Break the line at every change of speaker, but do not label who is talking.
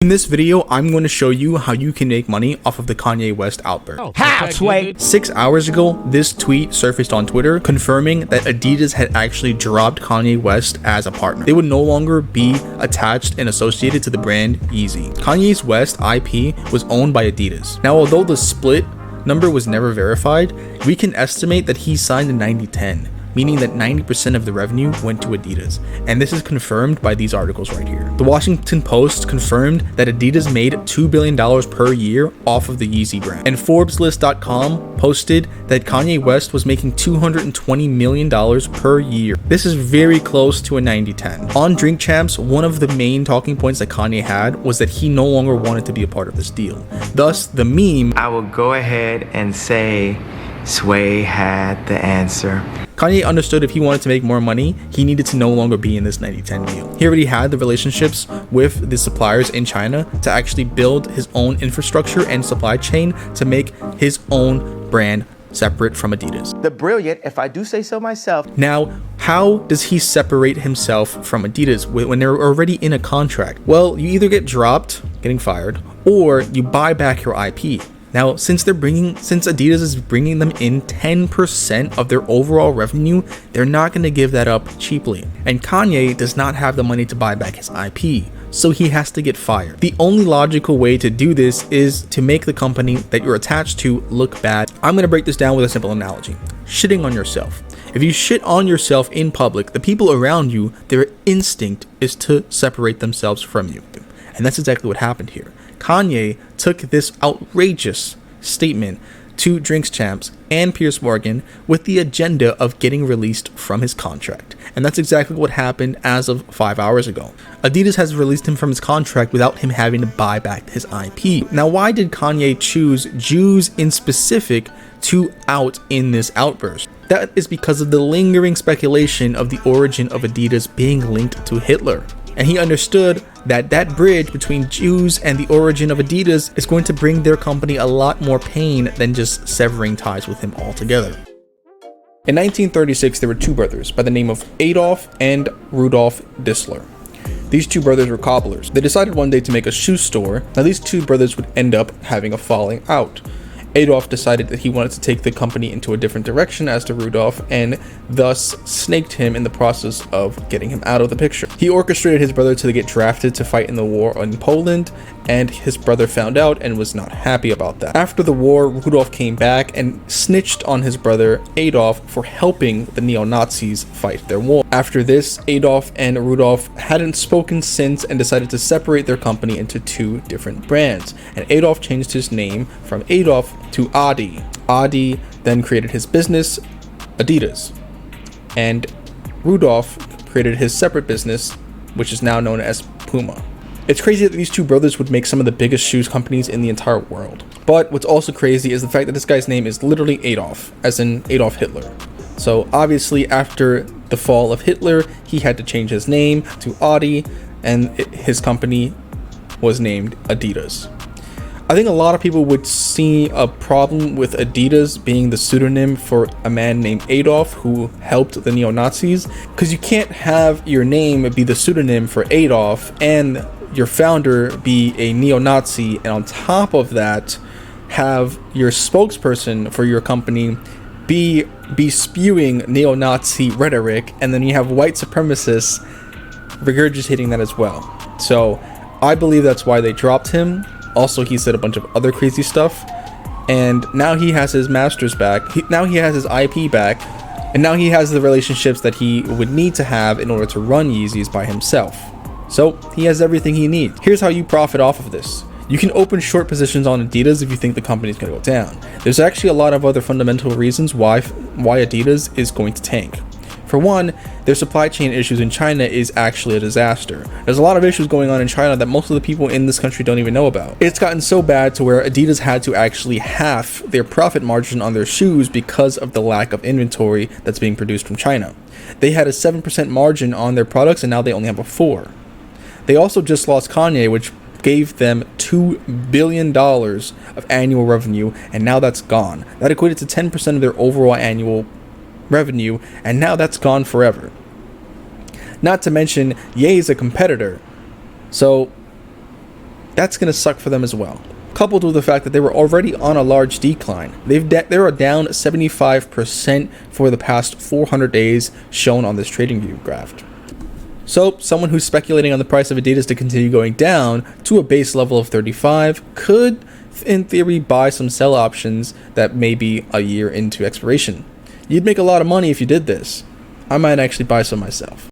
In this video, I'm going to show you how you can make money off of the Kanye West outburst.
How, Sway?
6 hours ago, this tweet surfaced on Twitter confirming that Adidas had actually dropped Kanye West as a partner. They would no longer be attached and associated to the brand Yeezy. Kanye's West IP was owned by Adidas. Now, although the split number was never verified, we can estimate that he signed in 90-10. Meaning that 90% of the revenue went to Adidas. And this is confirmed by these articles right here. The Washington Post confirmed that Adidas made $2 billion per year off of the Yeezy brand. And ForbesList.com posted that Kanye West was making $220 million per year. This is very close to a 90-10. On Drink Champs, one of the main talking points that Kanye had was that he no longer wanted to be a part of this deal. Thus, the meme,
I will go ahead and say Sway had the answer.
Kanye understood if he wanted to make more money, he needed to no longer be in this 90-10 deal. He already had the relationships with the suppliers in China to actually build his own infrastructure and supply chain to make his own brand separate from Adidas.
The brilliant, if I do say so myself.
Now, how does he separate himself from Adidas when they're already in a contract? Well, you either get dropped, getting fired, or you buy back your IP. Now, since Adidas is bringing them in 10% of their overall revenue, they're not going to give that up cheaply. And Kanye does not have the money to buy back his IP, so he has to get fired. The only logical way to do this is to make the company that you're attached to look bad. I'm going to break this down with a simple analogy. Shitting on yourself. If you shit on yourself in public, the people around you, their instinct is to separate themselves from you. And that's exactly what happened here. Kanye took this outrageous statement to Drink Champs and Piers Morgan with the agenda of getting released from his contract. And that's exactly what happened as of 5 hours ago. Adidas has released him from his contract without him having to buy back his IP. Now, why did Kanye choose Jews in specific to out in this outburst? That is because of the lingering speculation of the origin of Adidas being linked to Hitler. And he understood that that bridge between Jews and the origin of Adidas is going to bring their company a lot more pain than just severing ties with him altogether. In 1936, there were two brothers by the name of Adolf and Rudolf Dissler. These two brothers were cobblers. They decided one day to make a shoe store. Now, these two brothers would end up having a falling out. Adolf decided that he wanted to take the company into a different direction as to Rudolf, and thus snaked him in the process of getting him out of the picture. He orchestrated his brother to get drafted to fight in the war in Poland, and his brother found out and was not happy about that. After the war, Rudolf came back and snitched on his brother Adolf for helping the neo-Nazis fight their war. After this, Adolf and Rudolf hadn't spoken since and decided to separate their company into two different brands. And Adolf changed his name from Adolf to Adi. Adi then created his business, Adidas. And Rudolf created his separate business, which is now known as Puma. It's crazy that these two brothers would make some of the biggest shoes companies in the entire world. But what's also crazy is the fact that this guy's name is literally Adolf, as in Adolf Hitler. So obviously after the fall of Hitler, he had to change his name to Adi, and his company was named Adidas. I think a lot of people would see a problem with Adidas being the pseudonym for a man named Adolf who helped the neo-Nazis, because you can't have your name be the pseudonym for Adolf and your founder be a neo-Nazi, and on top of that have your spokesperson for your company be spewing neo-Nazi rhetoric, and then you have white supremacists regurgitating that as well. So I believe that's why they dropped him. Also, he said a bunch of other crazy stuff, and now he has his masters back. Now he has his IP back, and now he has the relationships that he would need to have in order to run Yeezys by himself. So he has everything he needs. Here's how you profit off of this. You can open short positions on Adidas if you think the company's going to go down. There's actually a lot of other fundamental reasons why Adidas is going to tank. For one, their supply chain issues in China is actually a disaster. There's a lot of issues going on in China that most of the people in this country don't even know about. It's gotten so bad to where Adidas had to actually half their profit margin on their shoes because of the lack of inventory that's being produced from China. They had a 7% margin on their products, and now they only have a 4%. They also just lost Kanye, which gave them $2 billion of annual revenue, and now that's gone. That equated to 10% of their overall annual revenue, and now that's gone forever. Not to mention, Ye is a competitor, so that's going to suck for them as well. Coupled with the fact that they were already on a large decline. They are down 75% for the past 400 days shown on this trading view graph. So someone who's speculating on the price of Adidas to continue going down to a base level of 35 could, in theory, buy some sell options that may be a year into expiration. You'd make a lot of money if you did this. I might actually buy some myself.